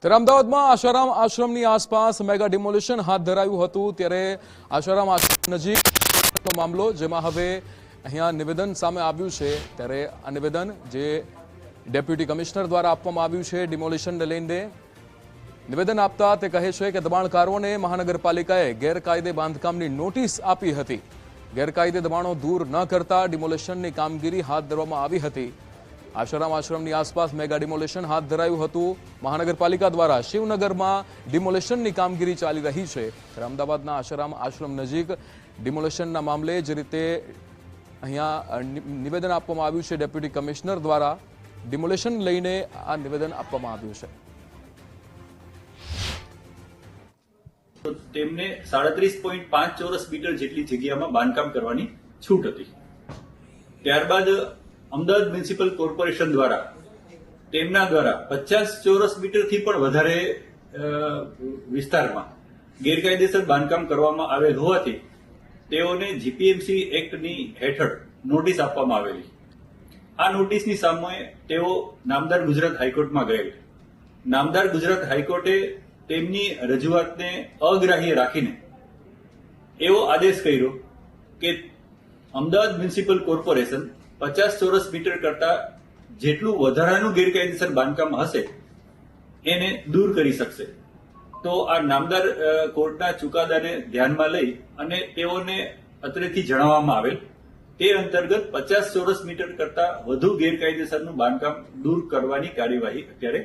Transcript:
ત્યારે અમદાવાદમાં આશારામ આશ્રમની આસપાસ મેગા ડિમોલિશન હાથ ધરાયું હતું। ત્યારે આશારામ આશ્રમ નજીક મામલો જેમાં હવે અહીંયા નિવેદન સામે આવ્યું છે। ત્યારે આ નિવેદન જે ડેપ્યુટી કમિશનર દ્વારા આપવામાં આવ્યું છે ડિમોલિશનને લઈને નિવેદન આપતા તે કહે છે કે દબાણકારોને મહાનગરપાલિકાએ ગેરકાયદે બાંધકામની નોટિસ આપી હતી। ગેરકાયદે દબાણો દૂર ન કરતા ડિમોલિશનની કામગીરી હાથ ધરવામાં આવી હતી। આશારામ આશ્રમની આસપાસ મેગા ડિમોલિશન હાથ ધરાયું હતું। મહાનગરપાલિકા દ્વારા શિવનગરમાં ડિમોલિશનની કામગીરી ચાલી રહી છે। ત્યારે અમદાવાદના આશારામ આશ્રમ નજીક ડિમોલિશનના મામલે જે રીતે અહીંયા નિવેદન આપવામાં આવ્યું છે ડેપ્યુટી કમિશનર દ્વારા ડિમોલિશન લઈને આ નિવેદન આપવામાં આવ્યું છે। તેમને 37.5 ચોરસ મીટર જેટલી જગ્યામાં બાંધકામ કરવાની છૂટ હતી। ત્યારબાદ અમદાવાદ મ્યુનિસિપલ કોર્પોરેશન દ્વારા તેમના દ્વારા 50 ચોરસ મીટરથી પણ વધારે વિસ્તારમાં ગેરકાયદેસર બાંધકામ કરવામાં આવેલ હોવાથી તેઓને જીપીએમસી એક્ટની હેઠળ નોટિસ આપવામાં આવેલી। આ નોટિસની સામે તેઓ નામદાર ગુજરાત હાઈકોર્ટમાં ગયેલ। નામદાર ગુજરાત હાઈકોર્ટે તેમની રજૂઆતને અગ્રાહ્ય રાખીને એવો આદેશ કર્યો કે અમદાવાદ મ્યુનિસિપલ કોર્પોરેશન 50 ચોરસ મીટર કરતા જેટલું વધારાનું ગેરકાયદેસર બાંધકામ હશે એને દૂર કરી શકશે। તો આ નામદાર કોર્ટના ચુકાદાને ધ્યાનમાં લઈ અને તેઓને અત્રેથી જણાવવામાં આવેલ તે અંતર્ગત 50 ચોરસ મીટર કરતા વધુ ગેરકાયદેસરનું બાંધકામ દૂર કરવાની કાર્યવાહી અત્યારે